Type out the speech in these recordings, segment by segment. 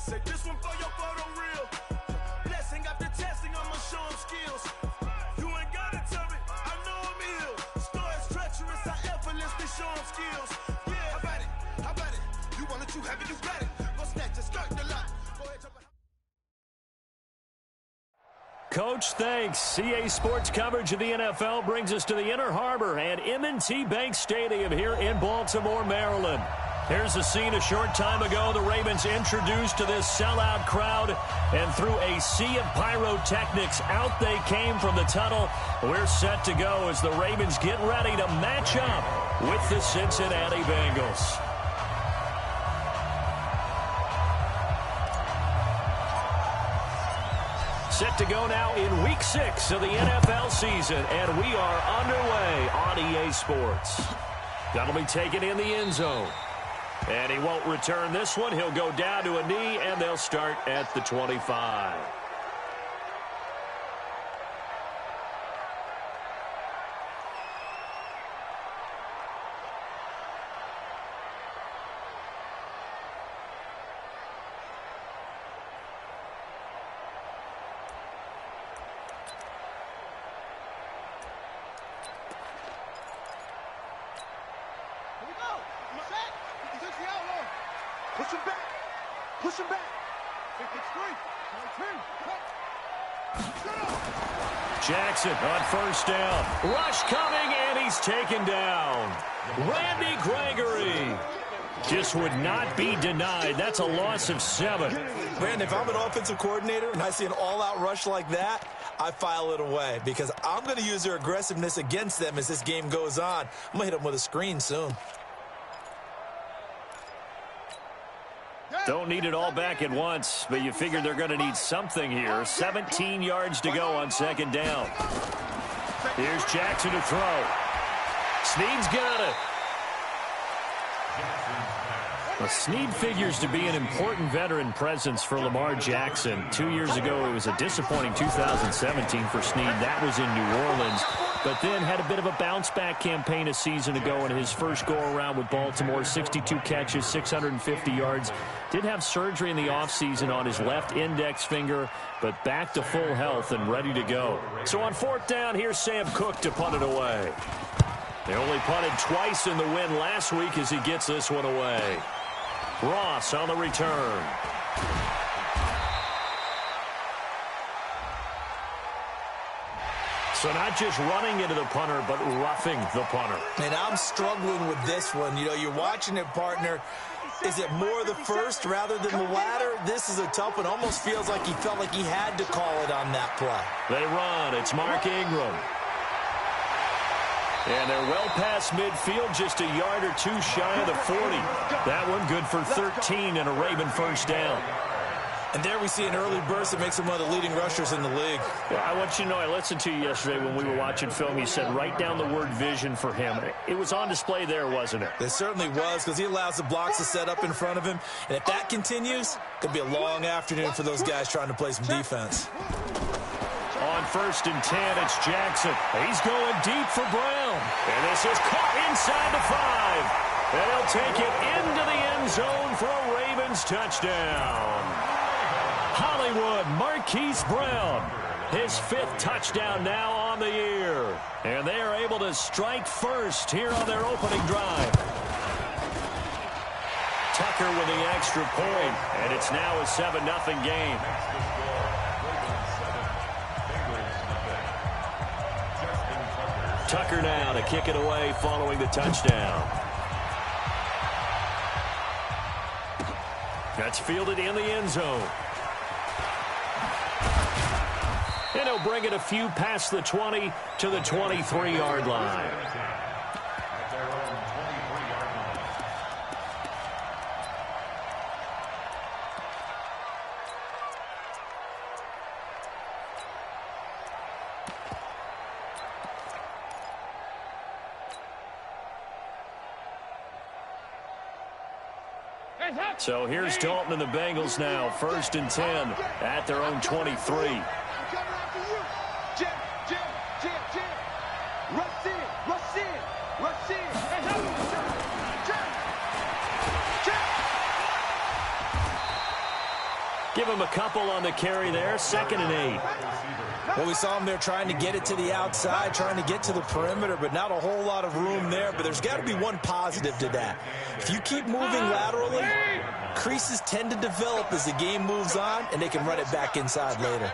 Say this one for your photo reel. Blessing after testing, I'ma show him skills. You ain't gotta tell me, I know I'm ill. Stories treacherous, I effortlessly show him skills. Yeah, how about it? How about it? You want it, you have it, you got it. Go snatch it, skirt the lot. Go ahead, jump. Coach, thanks. CA Sports coverage of the NFL brings us to the Inner Harbor and M&T Bank Stadium here in Baltimore, Maryland. Here's the scene a short time ago. The Ravens introduced to this sellout crowd, and through a sea of pyrotechnics, out they came from the tunnel. We're set to go as the Ravens get ready to match up with the Cincinnati Bengals. Set to go now in Week 6 of the NFL season, and we are underway on EA Sports. That'll be taken in the end zone. And he won't return this one. He'll go down to a knee, and they'll start at the 25. Push him back. Push him back. Jackson on first down. Rush coming, and he's taken down. Randy Gregory just would not be denied. That's a loss of 7. Brandon, if I'm an offensive coordinator and I see an all-out rush like that, I file it away because I'm going to use their aggressiveness against them as this game goes on. I'm going to hit them with a screen soon. Don't need it all back at once, but you figure they're going to need something here. 17 yards to go on second down. Here's Jackson to throw. Snead's got it. Well, Snead figures to be an important veteran presence for Lamar Jackson. 2 years ago, it was a disappointing 2017 for Snead. That was in New Orleans. But then had a bit of a bounce-back campaign a season ago in his first go-around with Baltimore. 62 catches, 650 yards. Did have surgery in the offseason on his left index finger, but back to full health and ready to go. So on fourth down, here's Sam Cook to punt it away. They only punted twice in the win last week as he gets this one away. Ross on the return. So not just running into the punter, but roughing the punter. And I'm struggling with this one. You know, you're watching it, partner. Is it more the first rather than the latter? This is a tough one. Almost feels like he felt like he had to call it on that play. They run. It's Mark Ingram. And they're well past midfield, just a yard or two shy of the 40. That one good for 13 and a Raven first down. And there we see an early burst that makes him one of the leading rushers in the league. Yeah, I want you to know, I listened to you yesterday when we were watching film. You said write down the word vision for him. It was on display there, wasn't it? It certainly was, because he allows the blocks to set up in front of him. And if that continues, it could be a long afternoon for those guys trying to play some defense. On first and 10, it's Jackson. He's going deep for Brown. And this is caught inside the 5. And he'll take it into the end zone for a Ravens touchdown. Hollywood Marquise Brown, his 5th touchdown now on the year. And they are able to strike first here on their opening drive. Tucker with the extra point, and it's now a 7-0 game. Tucker now to kick it away following the touchdown. That's fielded in the end zone. And he'll bring it a few past the 20 to the 23-yard line. So here's Dalton and the Bengals now, first and 10 at their own 23. Give him a couple on the carry there, 2nd and 8. Well, we saw him there trying to get it to the outside, trying to get to the perimeter, but not a whole lot of room there. But there's got to be one positive to that. If you keep moving laterally, creases tend to develop as the game moves on, and they can run it back inside later.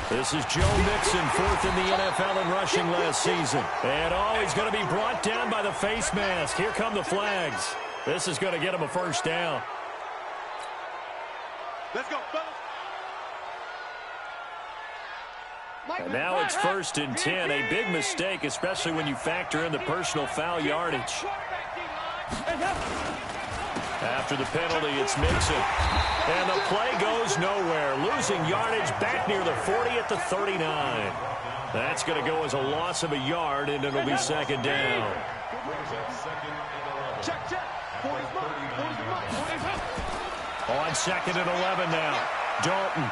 This is Joe Mixon, 4th in the NFL in rushing last season. And he's going to be brought down by the face mask. Here come the flags. This is going to get him a first down. Let's go, fellas. And now it's 1st and 10. A big mistake, especially when you factor in the personal foul yardage. After the penalty, it's Mixon. And the play goes nowhere. Losing yardage back near the 40 at the 39. That's going to go as a loss of a yard, and it'll be 2nd down. Check. On 2nd and 11 now. Dalton.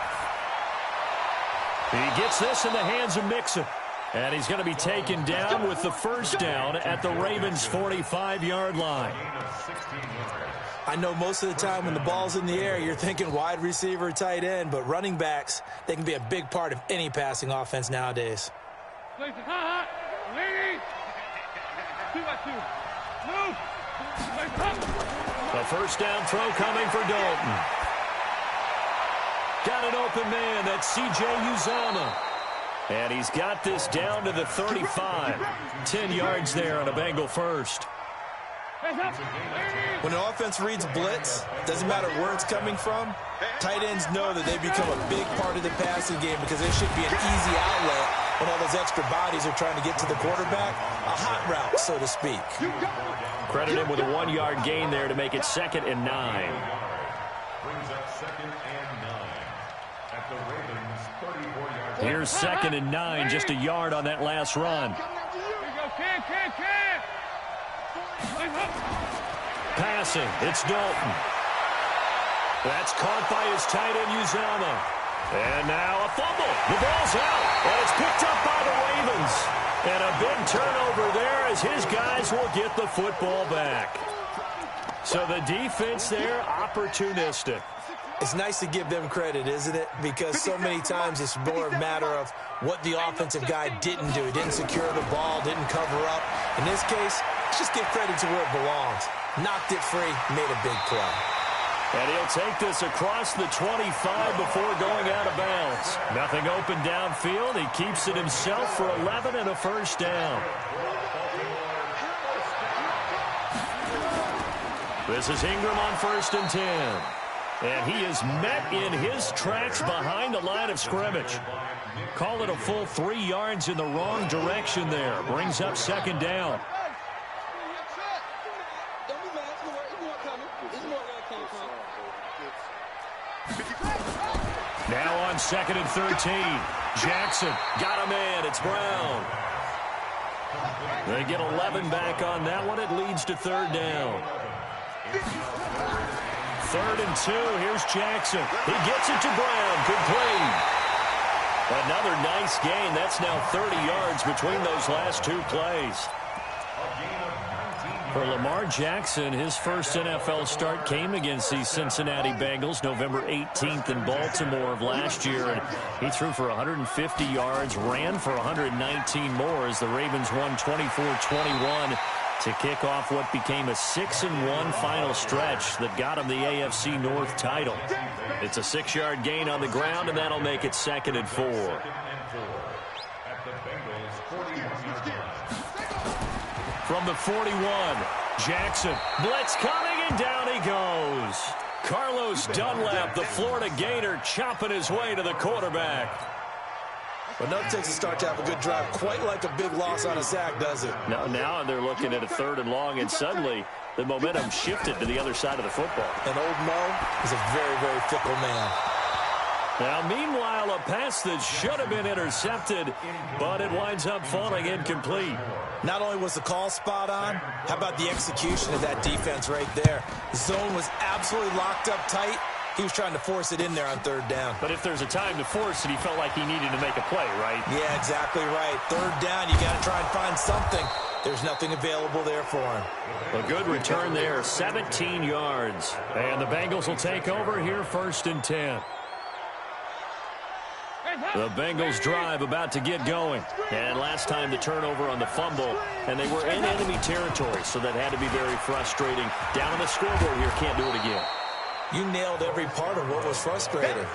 He gets this in the hands of Mixon. And he's going to be taken down with the first down at the Ravens' 45-yard line. I know most of the time when the ball's in the air, you're thinking wide receiver, tight end, but running backs, they can be a big part of any passing offense nowadays. The first down throw coming for Dalton. Got an open man. That's C.J. Uzomah. And he's got this down to the 35. 10 yards there on a Bengal first. When an offense reads blitz, doesn't matter where it's coming from, tight ends know that they become a big part of the passing game because there should be an easy outlet when all those extra bodies are trying to get to the quarterback. A hot route, so to speak. Credit him with a 1-yard gain there to make it 2nd and 9. Brings up 2nd and 9 at the Ravens' 34-yard line. Here's 2nd and 9, just a yard on that last run. Passing, it's Dalton. That's caught by his tight end, Uzomah. And now a fumble. The ball's out, and it's picked up by the Ravens. And a big turnover there as his guys will get the football back. So the defense there, opportunistic. It's nice to give them credit, isn't it? Because so many times it's more a matter of what the offensive guy didn't do. He didn't secure the ball, didn't cover up. In this case, let's just give credit to where it belongs. Knocked it free, made a big play. And he'll take this across the 25 before going out of bounds. Nothing open downfield. He keeps it himself for 11 and a first down. This is Ingram on 1st and 10. And he is met in his tracks behind the line of scrimmage. Call it a full 3 yards in the wrong direction there. Brings up 2nd down. Now on 2nd and 13. Jackson got a man. It's Brown. They get 11 back on that one. It leads to 3rd down. 3rd and 2. Here's Jackson. He gets it to Brown. Complete. Another nice gain. That's now 30 yards between those last 2 plays. For Lamar Jackson, his first NFL start came against the Cincinnati Bengals November 18th in Baltimore of last year. And he threw for 150 yards, ran for 119 more as the Ravens won 24-21 to kick off what became a 6-1 final stretch that got him the AFC North title. It's a 6-yard gain on the ground, and that'll make it 2nd and 4. From the 41, Jackson, blitz coming, and down he goes. Carlos Dunlap, the Florida Gator, chopping his way to the quarterback. But no takes a start to have a good drive, quite like a big loss on a sack, does it? Now they're looking at a 3rd and long, and suddenly the momentum shifted to the other side of the football. And old Mo is a very, very fickle man. Now, meanwhile, a pass that should have been intercepted, but it winds up falling incomplete. Not only was the call spot on, how about the execution of that defense right there? The zone was absolutely locked up tight. He was trying to force it in there on 3rd down. But if there's a time to force it, he felt like he needed to make a play, right? Yeah, exactly right. 3rd down, you got to try and find something. There's nothing available there for him. A good return there, 17 yards. And the Bengals will take over here, 1st and 10. The Bengals drive about to get going. And last time the turnover on the fumble, and they were in enemy territory, so that had to be very frustrating. Down on the scoreboard here, can't do it again. You nailed every part of what was frustrating.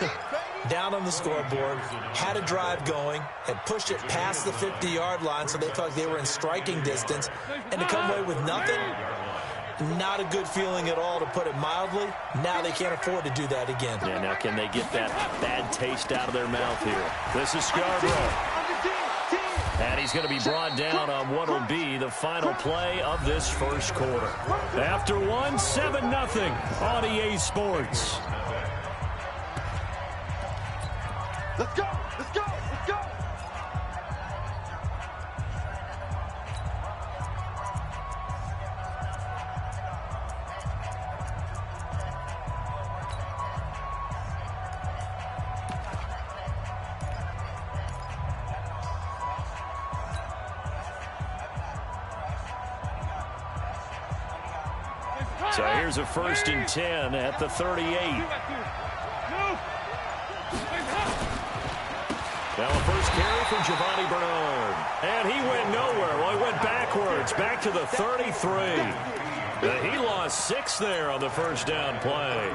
Down on the scoreboard, had a drive going, had pushed it past the 50-yard line so they felt like they were in striking distance, and to come away with nothing, not a good feeling at all, to put it mildly. Now they can't afford to do that again. Yeah, now can they get that bad taste out of their mouth here? This is Scarborough. And he's going to be brought down on what will be the final play of this first quarter. After one, 7-0 on EA Sports. Let's go! Let's go! Let's go! So here's a 1st and 10 at the 38. Now a first carry from Giovanni Bernard. And he went nowhere. Well, he went backwards, back to the 33. He lost 6 there on the first down play.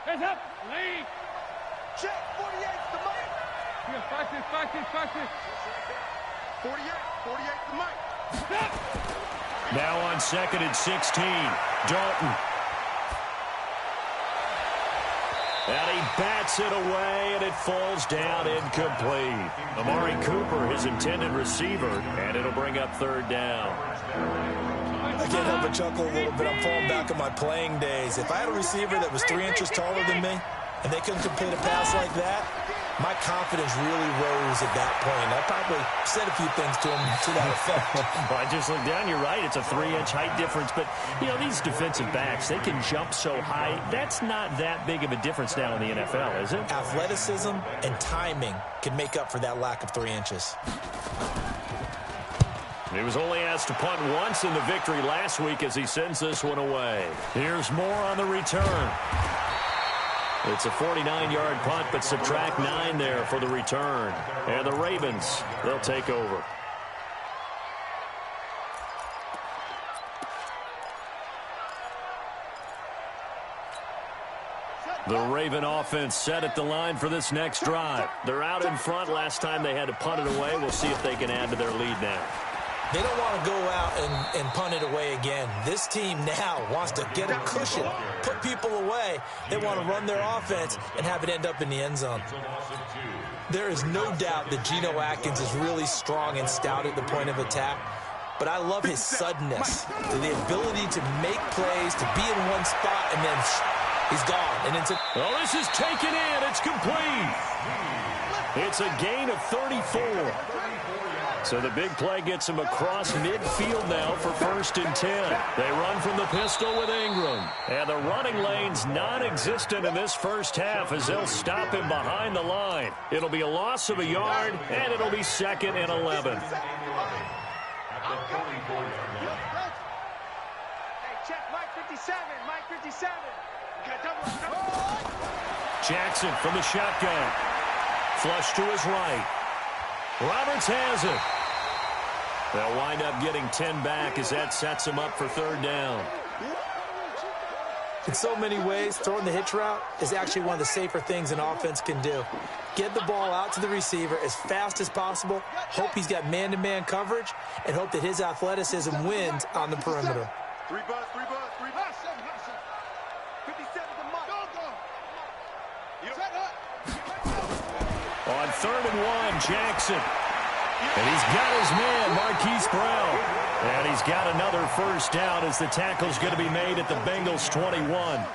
Hands up, lead. Check, 48's the mic. Here, fast it. 48's the mic. Now on 2nd and 16, Dalton. And he bats it away, and it falls down incomplete. Amari Cooper, his intended receiver, and it'll bring up 3rd down. I can't help but chuckle a little bit. I'm falling back on my playing days. If I had a receiver that was 3 inches taller than me, and they couldn't complete a pass like that, my confidence really rose at that point. I probably said a few things to him to that effect. Well, I just looked down. You're right. It's a 3-inch height difference. But, you know, these defensive backs, they can jump so high. That's not that big of a difference now in the NFL, is it? Athleticism and timing can make up for that lack of 3 inches. He was only asked to punt once in the victory last week as he sends this one away. Here's more on the return. It's a 49-yard punt, but subtract 9 there for the return. And the Ravens, they'll take over. The Raven offense set at the line for this next drive. They're out in front. Last time they had to punt it away. We'll see if they can add to their lead now. They don't want to go out and punt it away again. This team now wants to get a cushion, put people away. They want to run their offense and have it end up in the end zone. There is no doubt that Geno Atkins is really strong and stout at the point of attack, but I love his suddenness, the ability to make plays, to be in one spot, and then he's gone. And it's well, this is taken in. It's complete. It's a gain of 34. So the big play gets him across midfield now for 1st and 10. They run from the pistol with Ingram. And the running lane's non-existent in this first half as they'll stop him behind the line. It'll be a loss of a yard, and it'll be 2nd and 11. Hey, check, Mike 57, Mike 57. You got double. Jackson from the shotgun. Flush to his right. Roberts has it. They'll wind up getting 10 back as that sets him up for 3rd down. In so many ways, throwing the hitch route is actually one of the safer things an offense can do. Get the ball out to the receiver as fast as possible, hope he's got man-to-man coverage, and hope that his athleticism wins on the perimeter. 3 bus. 57 the mark. On 3rd and 1, Jackson. And he's got his man, Marquise Brown. And he's got another first down as the tackle's going to be made at the Bengals 21.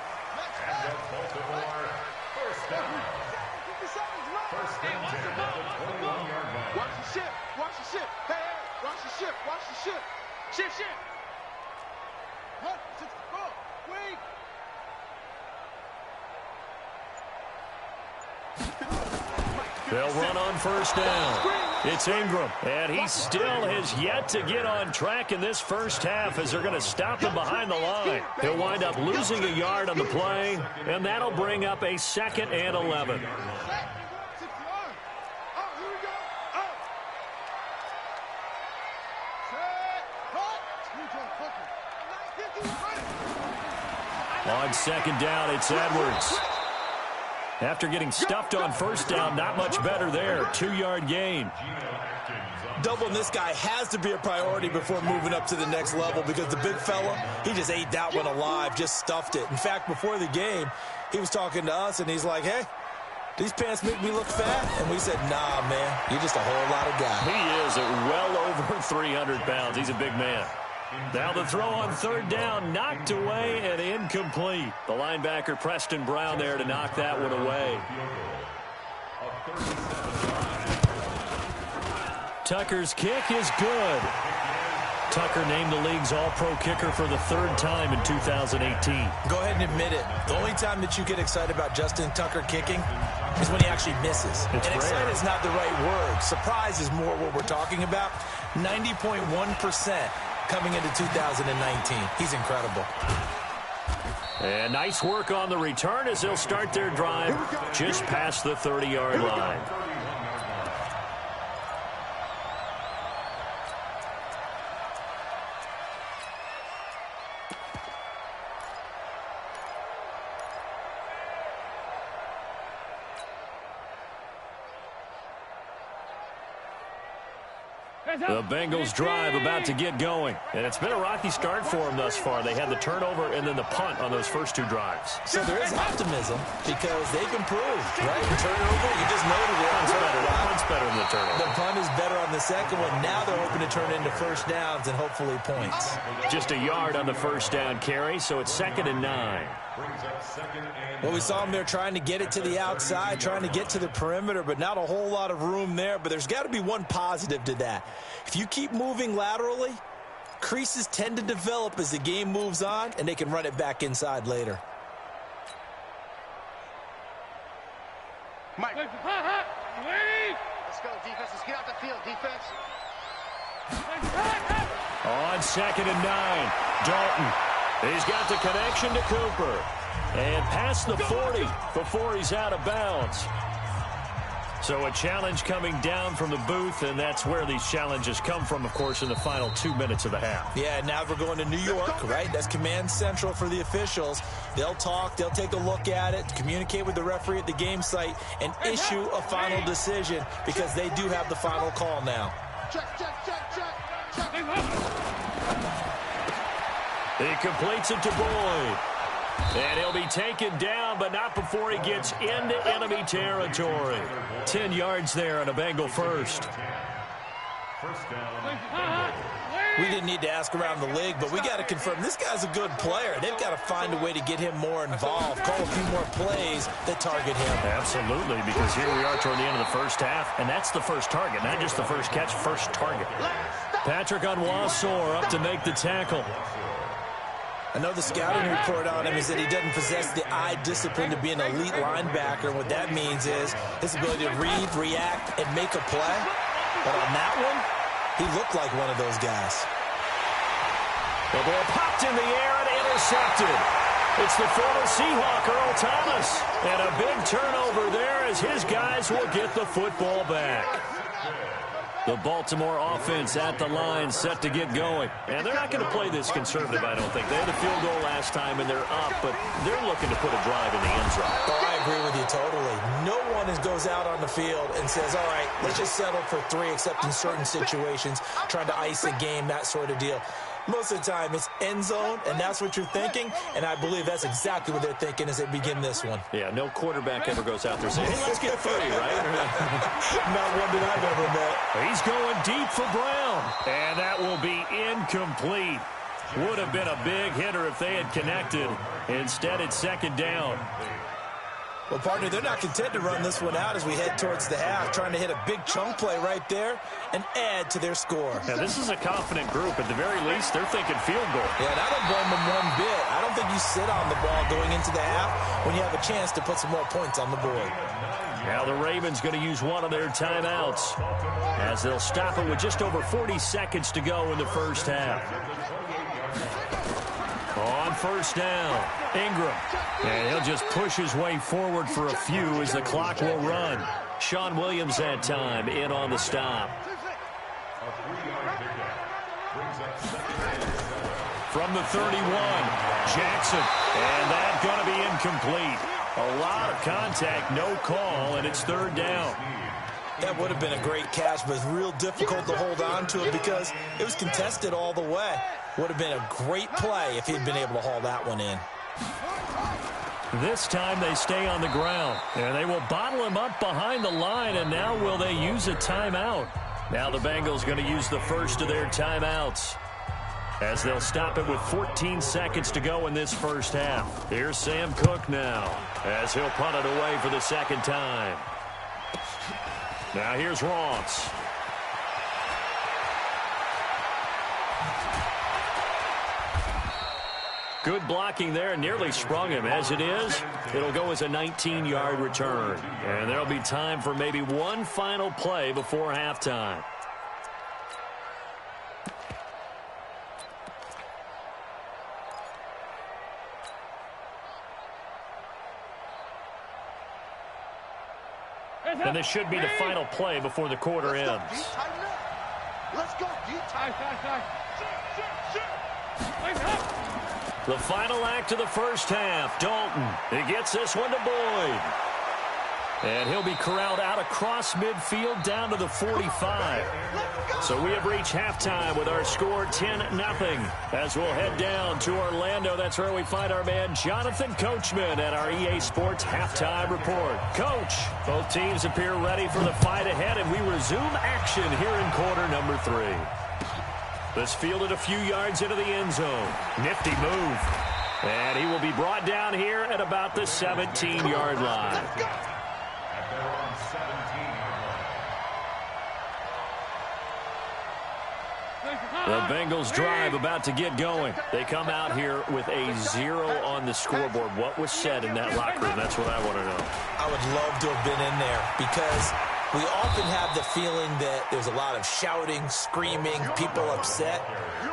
Shift. Wait. They'll run on first down. It's Ingram, and he still has yet to get on track in this first half as they're going to stop him behind the line. He'll wind up losing a yard on the play, and that'll bring up a 2nd and 11. On 2nd down, it's Edwards. After getting stuffed on first down, not much better there. 2-yard gain. Doubling this guy has to be a priority before moving up to the next level because the big fella, he just ate that one alive, just stuffed it. In fact, before the game, he was talking to us, and he's like, hey, these pants make me look fat. And we said, nah, man, you're just a whole lot of guy. He is at well over 300 pounds. He's a big man. Now the throw on 3rd down, knocked away and incomplete. The linebacker, Preston Brown, there to knock that one away. Tucker's kick is good. Tucker named the league's all-pro kicker for the 3rd time in 2018. Go ahead and admit it. The only time that you get excited about Justin Tucker kicking is when he actually misses. And excited is not the right word. Surprise is more what we're talking about. 90.1%. coming into 2019. He's incredible. And nice work on the return as they'll start their drive just past the 30-yard line. The Bengals drive about to get going. And it's been a rocky start for them thus far. They had the turnover and then the punt on those first 2 drives. So there is optimism because they've improved, right? The turnover, you just noted it. Punt's better than the turnover. The punt is better on the second one. Now they're hoping to turn into first downs and hopefully points. Just a yard on the first down carry, so it's 2nd and 9. Well, we saw them there trying to get it to the outside, trying to get to the perimeter, but not a whole lot of room there. But there's got to be one positive to that. If you keep moving laterally, creases tend to develop as the game moves on, and they can run it back inside later. Mike. Let's go, defense. Let's get out the field, defense. On 2nd and 9, Dalton. He's got the connection to Cooper. And past the 40 before he's out of bounds. So a challenge coming down from the booth, and that's where these challenges come from, of course, in the final 2 minutes of the half. Yeah, now we're going to New York, right? That's command central for the officials. They'll talk, they'll take a look at it, communicate with the referee at the game site, and issue a final decision because they do have the final call now. He completes it to Boyd. And he'll be taken down, but not before he gets into enemy territory. 10 yards there on a Bengal first. We didn't need to ask around the league, but we got to confirm this guy's a good player. They've got to find a way to get him more involved, call a few more plays that target him. Absolutely, because here we are toward the end of the first half, and that's the first target, not just the first catch, first target. Patrick Onwuasor up to make the tackle. I know the scouting report on him is that he doesn't possess the eye discipline to be an elite linebacker. What that means is his ability to read, react, and make a play. But on that one, he looked like one of those guys. The ball popped in the air and intercepted. It's the former Seahawk, Earl Thomas. And a big turnover there as his guys will get the football back. The Baltimore offense at the line, set to get going. And they're not going to play this conservative, I don't think. They had a field goal last time, and they're up, but they're looking to put a drive in the end zone. Oh, I agree with you totally. No one goes out on the field and says, all right, let's just settle for 3, except in certain situations, trying to ice a game, that sort of deal. Most of the time, it's end zone, and that's what you're thinking, and I believe that's exactly what they're thinking as they begin this one. Yeah, no quarterback ever goes out there saying, hey, let's get 3, right? Not one that I've ever met. He's going deep for Brown, and that will be incomplete. Would have been a big hitter if they had connected. Instead, it's 2nd down. Well, partner, they're not content to run this one out as we head towards the half, trying to hit a big chunk play right there and add to their score. Yeah, this is a confident group. At the very least, they're thinking field goal. Yeah, and I don't blame them one bit. I don't think you sit on the ball going into the half when you have a chance to put some more points on the board. Now the Ravens going to use one of their timeouts as they'll stop it with just over 40 seconds to go in the first half. On first down, Ingram. And he'll just push his way forward for a few as the clock will run. Sean Williams that time in on the stop. From the 31, Jackson. And that's going to be incomplete. A lot of contact, no call, and it's third down. That would have been a great catch, but it's real difficult to hold on to it because it was contested all the way. Would have been a great play if he'd been able to haul that one in. This time they stay on the ground, and they will bottle him up behind the line, and now will they use a timeout? Now the Bengals going to use the first of their timeouts as they'll stop it with 14 seconds to go in this first half. Here's Sam Cook now as he'll punt it away for the second time. Now here's Ross. Good blocking there, nearly sprung him. As it is, it'll go as a 19-yard return. And there'll be time for maybe one final play before halftime. And this should be the final play before the quarter ends. Let's go. The final act of the first half. Dalton, he gets this one to Boyd. And he'll be corralled out across midfield down to the 45. So we have reached halftime with our score 10-0. As we'll head down to Orlando, that's where we find our man Jonathan Coachman at our EA Sports Halftime Report. Coach, both teams appear ready for the fight ahead, and we resume action here in quarter number 3. This fielded a few yards into the end zone. Nifty move. And he will be brought down here at about the 17-yard line. The Bengals drive about to get going. They come out here with a 0 on the scoreboard. What was said in that locker room? That's what I want to know. I would love to have been in there because we often have the feeling that there's a lot of shouting, screaming, people upset.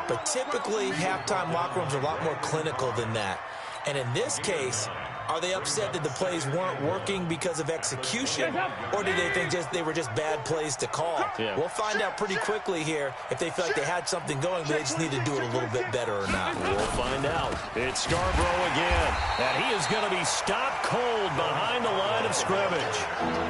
But typically, halftime locker rooms are a lot more clinical than that. And in this case, are they upset that the plays weren't working because of execution, or did they think they were just bad plays to call? Yeah. We'll find out pretty quickly here if they feel like they had something going, but they just need to do it a little bit better or not. We'll find out. It's Scarborough again, and he is going to be stopped cold behind the line of scrimmage.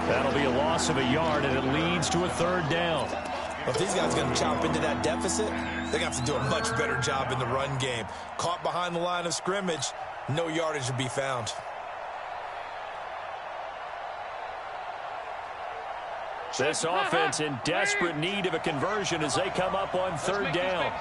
That'll be a loss of a yard, and it leads to a third down. Well, if these guys are going to chop into that deficit, they're going to have to do a much better job in the run game. Caught behind the line of scrimmage, no yardage to be found. This offense in desperate need of a conversion as they come up on third down.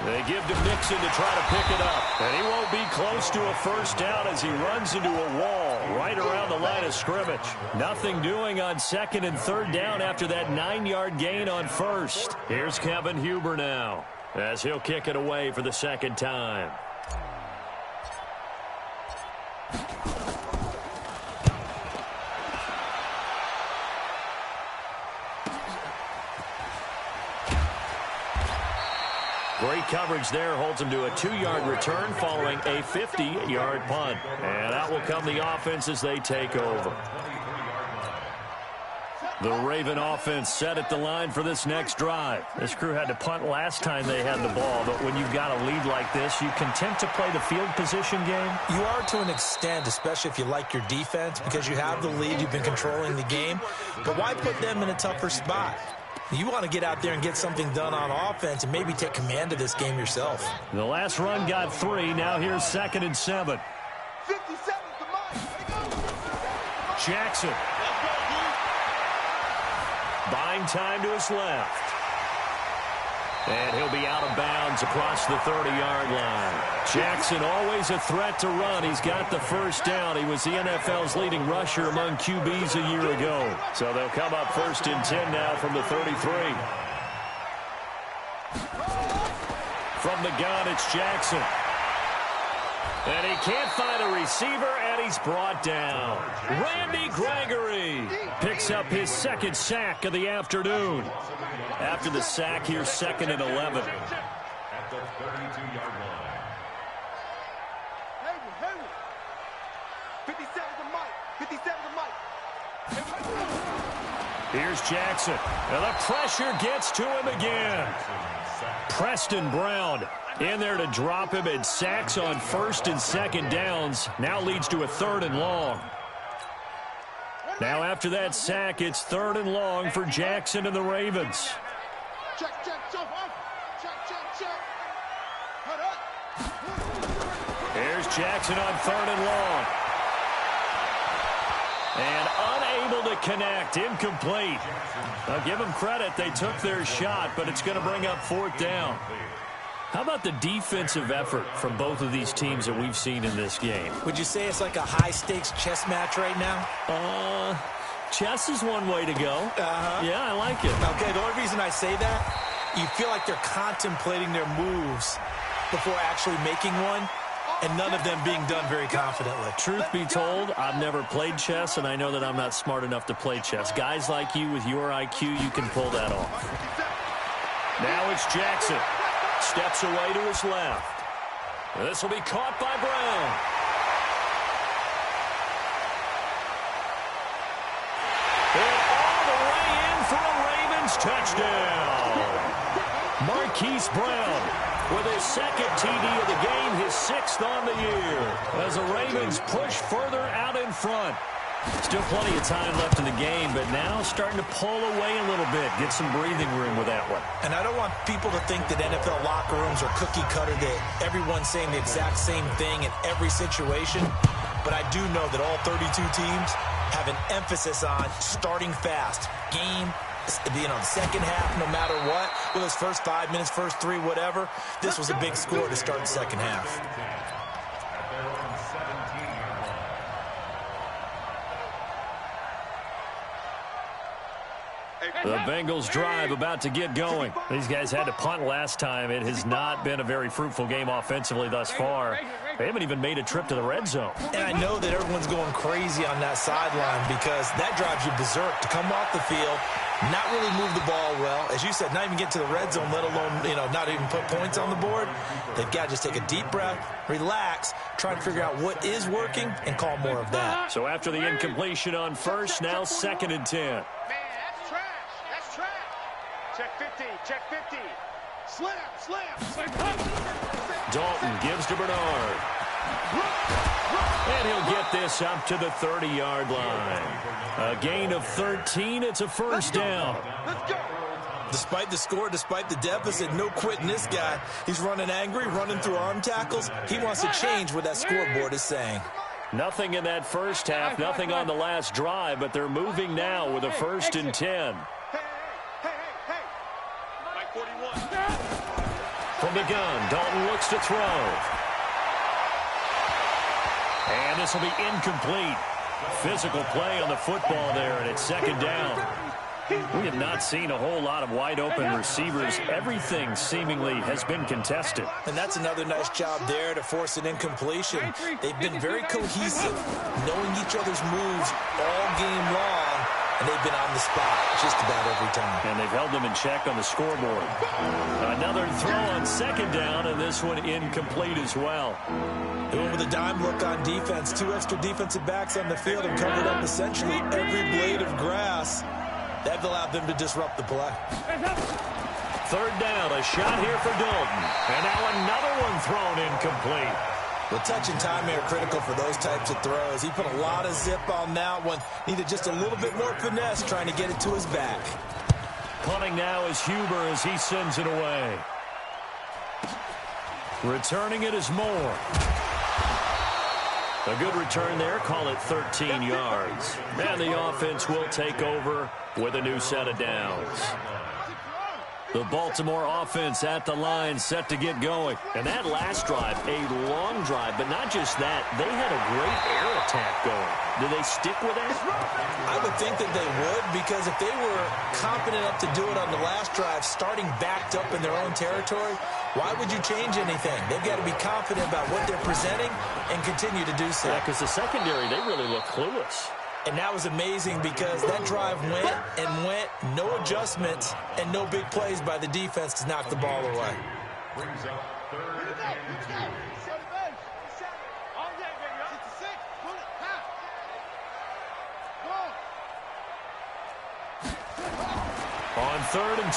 They give to Mixon to try to pick it up. And he won't be close to a first down as he runs into a wall right around the line of scrimmage. Nothing doing on second and third down after that 9-yard gain on first. Here's Kevin Huber now as he'll kick it away for the second time. Great coverage there, holds him to a 2-yard return following a 50-yard punt. And out will come the offense as they take over. The Raven offense set at the line for this next drive. This crew had to punt last time they had the ball, but when you've got a lead like this, you content to play the field position game? You are to an extent, especially if you like your defense, because you have the lead, you've been controlling the game. But why put them in a tougher spot? You want to get out there and get something done on offense and maybe take command of this game yourself. The last run got 3. Now here's 2nd and 7. 57's the mark. Jackson. Buying time to his left. And he'll be out of bounds across the 30-yard line. Jackson always a threat to run. He's got the first down. He was the NFL's leading rusher among QBs a year ago. So they'll come up 1st and 10 now from the 33. From the gun, it's Jackson. And he can't find a receiver, and he's brought down. Randy Gregory picks up his 2nd sack of the afternoon. After the sack, here's 2nd and 11. At the 32-yard line. 57 to Mike. 57 to Mike. Here's Jackson. And the pressure gets to him again. Preston Brown in there to drop him, and sacks on 1st and 2nd downs. Now leads to a 3rd and long. Now after that sack, it's 3rd and long for Jackson and the Ravens. Check, jump off. Check. Cut up. Here's Jackson on 3rd and long. And unable to connect, incomplete. I'll give them credit, they took their shot, but it's going to bring up 4th down. How about the defensive effort from both of these teams that we've seen in this game? Would you say it's like a high-stakes chess match right now? Chess is one way to go. Yeah, I like it. Okay, the only reason I say that, you feel like they're contemplating their moves before actually making one, and none of them being done very confidently. Truth be told, I've never played chess, and I know that I'm not smart enough to play chess. Guys like you with your IQ, you can pull that off. Now it's Jackson. Steps away to his left. This will be caught by Brown. And all the way in for a Ravens touchdown. Marquise Brown with his 2nd TD of the game, his 6th on the year, as the Ravens push further out in front. Still plenty of time left in the game, but now starting to pull away a little bit, get some breathing room with that one. And I don't want people to think that NFL locker rooms are cookie cutter, that everyone's saying the exact same thing in every situation. But I do know that all 32 teams have an emphasis on starting fast. Game, the second half, no matter what, with those first 5 minutes, first 3, whatever. This was a big score to start the second half. The Bengals drive about to get going. These guys had to punt last time. It has not been a very fruitful game offensively thus far. They haven't even made a trip to the red zone. And I know that everyone's going crazy on that sideline because that drives you berserk to come off the field, not really move the ball well. As you said, not even get to the red zone, let alone, not even put points on the board. They've got to just take a deep breath, relax, try to figure out what is working, and call more of that. So after the incompletion on 1st, now 2nd and 10. Check 50. Slam. Dalton gives to Bernard. And he'll get this up to the 30-yard line. A gain of 13. It's a 1st down. Let's go. Despite the score, despite the deficit, no quitting this guy. He's running angry, running through arm tackles. He wants to change what that scoreboard is saying. Nothing in that first half, nothing on the last drive, but they're moving now with a 1st and 10. Mike 41. From the gun, Dalton looks to throw. And this will be incomplete. Physical play on the football there, and it's 2nd down. We have not seen a whole lot of wide-open receivers. Everything seemingly has been contested. And that's another nice job there to force an incompletion. They've been very cohesive, knowing each other's moves all game long, and they've been on the spot just about every time. And they've held them in check on the scoreboard. Another throw on 2nd down, and this one incomplete as well. Doing with a dime look on defense. 2 extra defensive backs on the field and covered up essentially every blade of grass. That allowed them to disrupt the play. 3rd down, a shot here for Dalton. And now another one thrown incomplete. The touch and time are critical for those types of throws. He put a lot of zip on that one. Needed just a little bit more finesse trying to get it to his back. Punting now is Huber as he sends it away. Returning it is Moore. A good return there, call it 13 yards. And the offense will take over with a new set of downs. The Baltimore offense at the line, set to get going. And that last drive, a long drive, but not just that. They had a great air attack going. Do they stick with that? I would think that they would, because if they were confident enough to do it on the last drive, starting backed up in their own territory, why would you change anything? They've got to be confident about what they're presenting and continue to do so. Yeah, because the secondary, they really look clueless. And that was amazing because that drive went and went, no adjustments and no big plays by the defense to knock the ball away. Brings up 3rd and 2. On 3rd and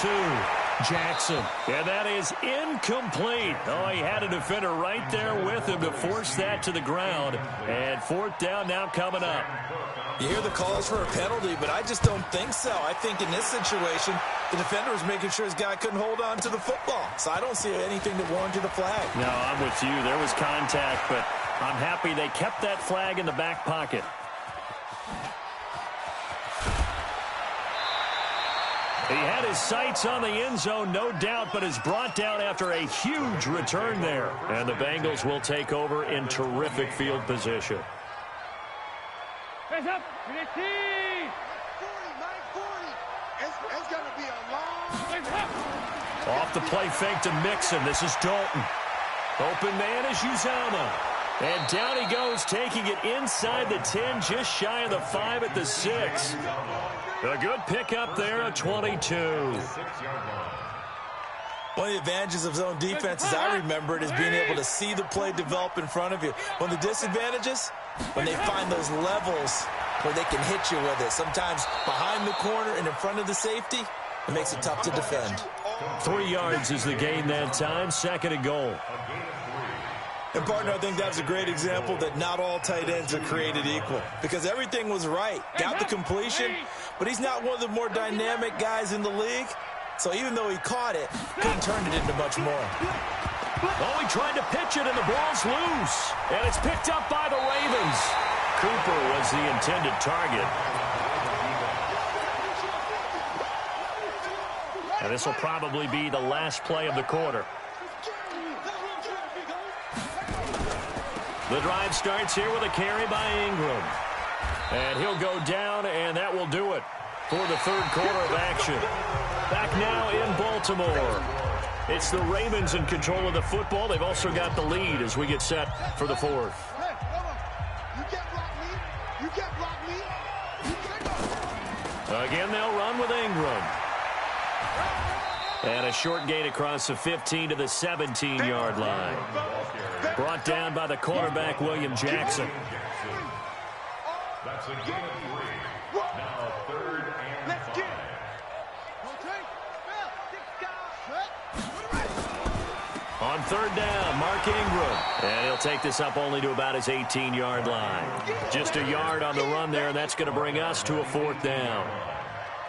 2, Jackson. And that is incomplete. Oh, he had a defender right there with him to force that to the ground. And 4th down now coming up. You hear the calls for a penalty, but I just don't think so. I think in this situation, the defender was making sure his guy couldn't hold on to the football. So I don't see anything that warranted a flag. No, I'm with you. There was contact, but I'm happy they kept that flag in the back pocket. He had his sights on the end zone, no doubt, but is brought down after a huge return there. And the Bengals will take over in terrific field position. Hands up. 40, 40. It's going to be a long... Off the play fake to Mixon. This is Dalton. Open man is Uzama. And down he goes, taking it inside the 10, just shy of the 5 at the 6. A good pickup there, a 22. One of the advantages of zone defense, as I remember it, is being able to see the play develop in front of you. One of the disadvantages, when they find those levels where they can hit you with it, sometimes behind the corner and in front of the safety, it makes it tough to defend. 3 yards is the gain that time, 2nd and goal. And, partner, I think that's a great example that not all tight ends are created equal, because everything was right. Got the completion, but he's not one of the more dynamic guys in the league. So even though he caught it, couldn't turn it into much more. Oh, he tried to pitch it, and the ball's loose. And it's picked up by the Ravens. Cooper was the intended target. And this will probably be the last play of the quarter. The drive starts here with a carry by Ingram. And he'll go down, and that will do it for the 3rd quarter of action. Back now in Baltimore. It's the Ravens in control of the football. They've also got the lead as we get set for the 4th. Again, they'll run with Ingram. And a short gain across the 15 to the 17-yard line. Brought down by the quarterback, William Jackson. That's a gain of 3. Now 3rd and 5. On 3rd down, Mark Ingram. And he'll take this up only to about his 18-yard line. Just a yard on the run there, and that's going to bring us to a 4th down.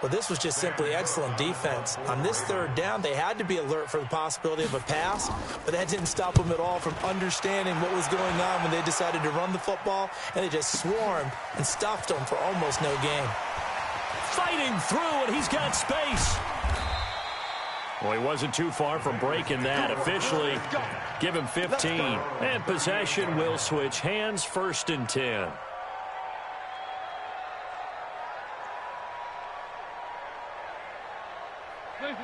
Well, this was just simply excellent defense. On this 3rd down, they had to be alert for the possibility of a pass, but that didn't stop them at all from understanding what was going on when they decided to run the football, and they just swarmed and stuffed them for almost no gain. Fighting through, and he's got space. Well, he wasn't too far from breaking that. Officially, give him 15. And possession will switch hands, 1st and 10.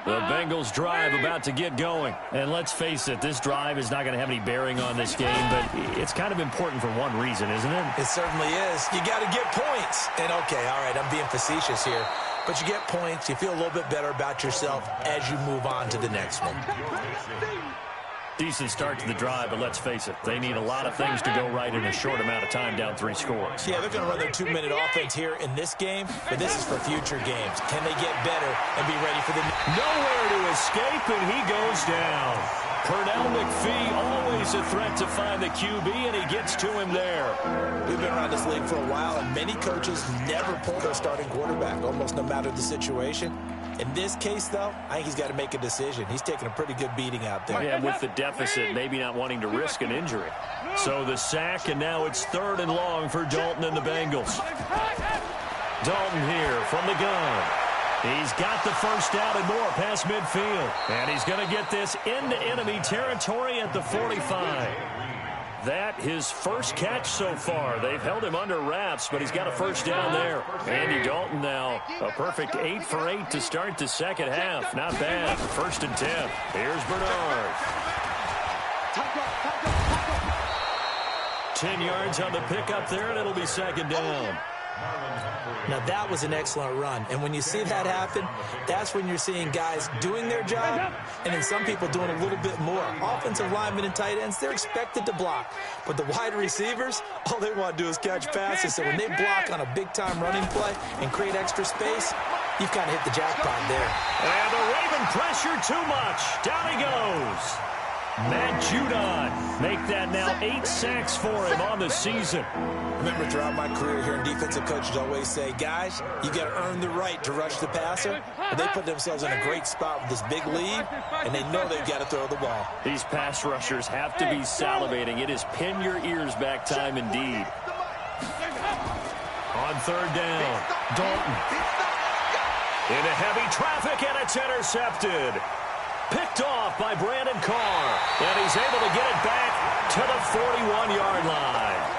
The Bengals drive about to get going. And let's face it, this drive is not going to have any bearing on this game, but it's kind of important for one reason, isn't it? It certainly is. You got to get points. And, okay, all right, I'm being facetious here. But you get points, you feel a little bit better about yourself as you move on to the next one. Decent start to the drive, but let's face it, they need a lot of things to go right in a short amount of time, down 3 scores. Yeah, they're going to run their 2-minute offense here in this game, but this is for future games. Can they get better and be ready for the... Nowhere to escape, and he goes down. Pernell McPhee, always a threat to find the QB, and he gets to him there. We've been around this league for a while, and many coaches never pull their starting quarterback, almost no matter the situation. In this case, though, I think he's got to make a decision. He's taking a pretty good beating out there. Yeah, with the deficit, maybe not wanting to risk an injury. So the sack, and now it's 3rd and long for Dalton and the Bengals. Dalton here from the gun. He's got the first down and more past midfield. And he's going to get this into enemy territory at the 45. That his first catch so far. They've held him under wraps, but he's got a first down there. Andy Dalton now a perfect 8 for 8 to start the second half. Not bad. 1st and 10. Here's Bernard. 10 yards on the pickup there, and it'll be 2nd down. Now, that was an excellent run. And when you see that happen, that's when you're seeing guys doing their job and then some people doing a little bit more. Offensive linemen and tight ends, they're expected to block. But the wide receivers, all they want to do is catch passes. So when they block on a big-time running play and create extra space, you've kind of hit the jackpot there. And the Raven pressure too much. Down he goes. Matt Judon make that now 8 sacks for him on the season. Remember, throughout my career here, defensive coaches always say, guys, you got to earn the right to rush the passer. But they put themselves in a great spot with this big lead, and they know they've got to throw the ball. These pass rushers have to be salivating. It is pin your ears back time indeed. On 3rd down, Dalton. Into heavy traffic, and it's intercepted. Picked off by Brandon Carr, and he's able to get it back to the 41-yard line.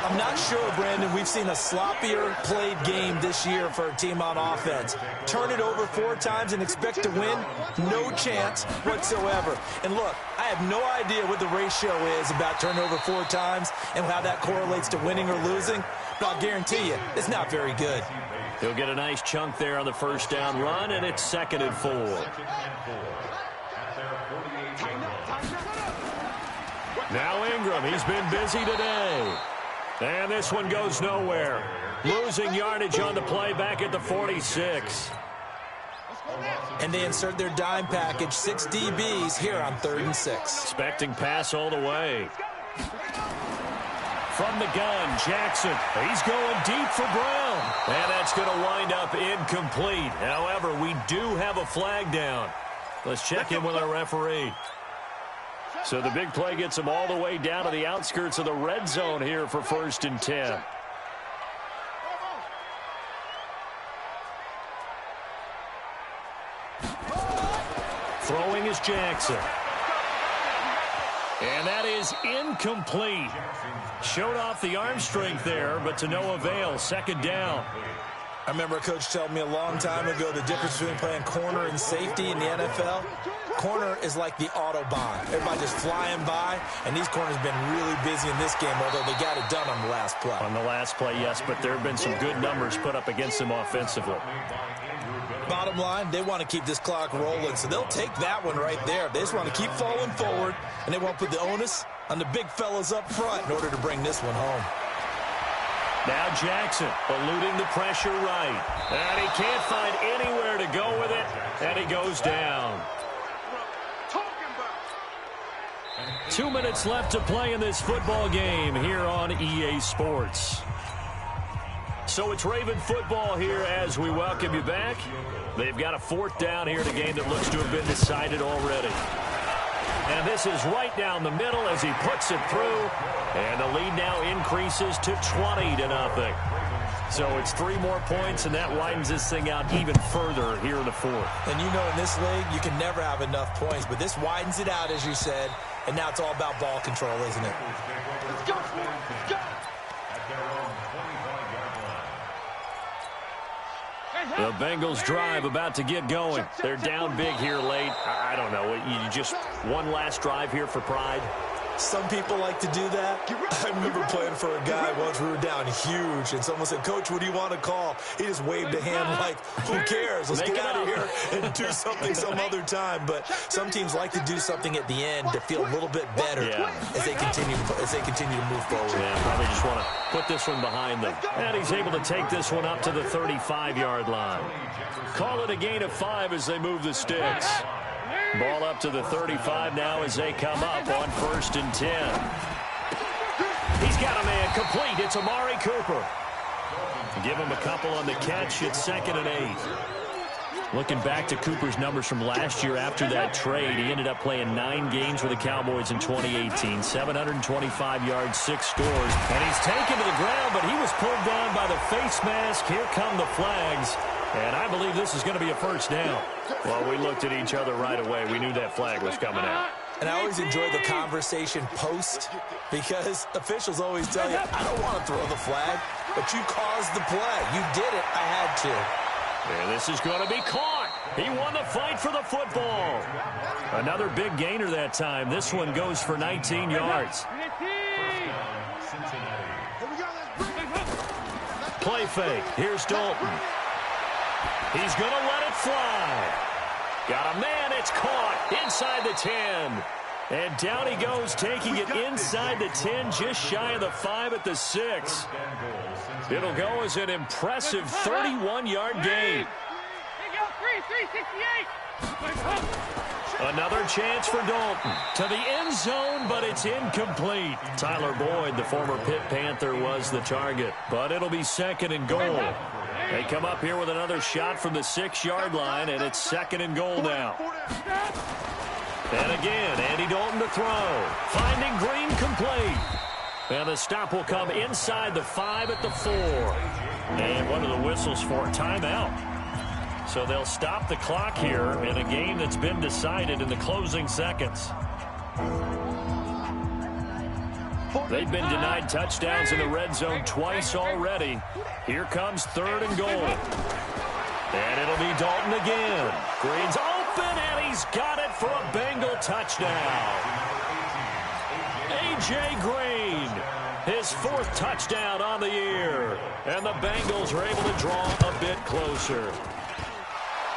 I'm not sure, Brandon, we've seen a sloppier played game this year for a team on offense. Turn it over 4 times and expect to win? No chance whatsoever. And look, I have no idea what the ratio is about turnover 4 times and how that correlates to winning or losing, but I'll guarantee you, it's not very good. He'll get a nice chunk there on the 1st down run, and it's 2nd and 4. Now Ingram, he's been busy today. And this one goes nowhere. Losing yardage on the play back at the 46. And they insert their dime package, 6 DBs here on 3rd and 6. Expecting pass all the way. From the gun, Jackson. He's going deep for Brown. And that's going to wind up incomplete. However, we do have a flag down. Let's check in with our referee. So the big play gets him all the way down to the outskirts of the red zone here for 1st and 10. Throwing is Jackson. And that is incomplete. Showed off the arm strength there, but to no avail. 2nd down. I remember a coach telling me a long time ago the difference between playing corner and safety in the NFL. Corner is like the Autobahn. Everybody just flying by, and these corners have been really busy in this game, although they got it done on the last play. On the last play, yes, but there have been some good numbers put up against them offensively. Bottom line, they want to keep this clock rolling, so they'll take that one right there. They just want to keep falling forward, and they won't put the onus on the big fellas up front in order to bring this one home. Now Jackson eluding the pressure right. And he can't find anywhere to go with it, and he goes down. 2 minutes left to play in this football game here on EA Sports. So it's Raven football here as we welcome you back. They've got a 4th down here in a game that looks to have been decided already. And this is right down the middle as he puts it through. And the lead now increases to 20-0. So it's 3 more points, and that widens this thing out even further here in the 4th. And you know in this league, you can never have enough points, but this widens it out, as you said, and now it's all about ball control, isn't it? Let's go. Let's go. The Bengals drive about to get going. They're down big here late. I don't know. You just one last drive here for pride. Some people like to do that. I remember playing for a guy once. We were down huge, and someone said, "Coach, what do you want to call?" He just waved a hand like, "Who cares? Let's get out of here and do something some other time." But some teams like to do something at the end to feel a little bit better as they continue to move forward. Yeah, probably just want to put this one behind them. And he's able to take this one up to the 35-yard line. Call it a gain of 5 as they move the sticks. Ball up to the 35 now as they come up on 1st and 10. He's got a man complete. It's Amari Cooper. Give him a couple on the catch. It's 2nd and 8. Looking back to Cooper's numbers from last year after that trade, he ended up playing 9 games for the Cowboys in 2018. 725 yards, 6 scores. And he's taken to the ground, but he was pulled down by the face mask. Here come the flags. And I believe this is going to be a first down. Well, we looked at each other right away. We knew that flag was coming out. And I always enjoy the conversation post because officials always tell you, I don't want to throw the flag, but you caused the play. You did it. I had to. And this is going to be caught. He won the fight for the football. Another big gainer that time. This one goes for 19 yards. Play fake. Here's Dalton. He's going to let it fly. Got a man. It's caught inside the 10. And down he goes, taking it inside the 10, just shy of the 5 at the 6. It'll go as an impressive 31-yard gain. Another chance for Dalton to the end zone, but it's incomplete. Tyler Boyd, the former Pitt Panther, was the target, but it'll be second and goal. They come up here with another shot from the 6-yard line, and it's second and goal now. And again, Andy Dalton to throw. Finding Green complete. And the stop will come inside the 5 at the 4. And one of the whistles for a timeout. So they'll stop the clock here in a game that's been decided in the closing seconds. They've been denied touchdowns in the red zone twice already. Here comes third and goal. And it'll be Dalton again. Green's open, and he's got it for a Bengal touchdown. A.J. Green, his 4th touchdown on the year. And the Bengals are able to draw a bit closer.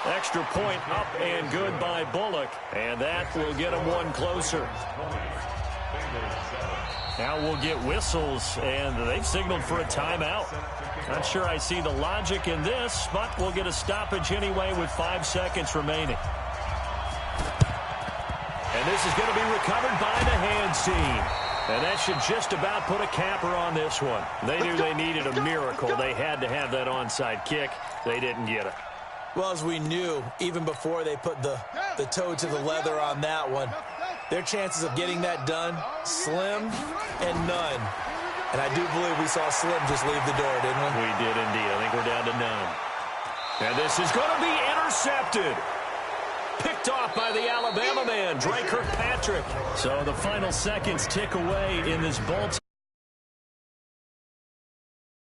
Extra point up and good by Bullock, and that will get them one closer. Now we'll get whistles, and they've signaled for a timeout. Not sure I see the logic in this, but we'll get a stoppage anyway with 5 seconds remaining. And this is going to be recovered by the hands team. And that should just about put a capper on this one. They knew they needed a miracle. They had to have that onside kick. They didn't get it. Well, as we knew, even before they put the toe to the leather on that one, their chances of getting that done, slim and none. And I do believe we saw Slim just leave the door, didn't we? We did indeed. I think we're down to none. And this is going to be intercepted. Picked off by the Alabama man, Drake Kirkpatrick. So the final seconds tick away in this ball.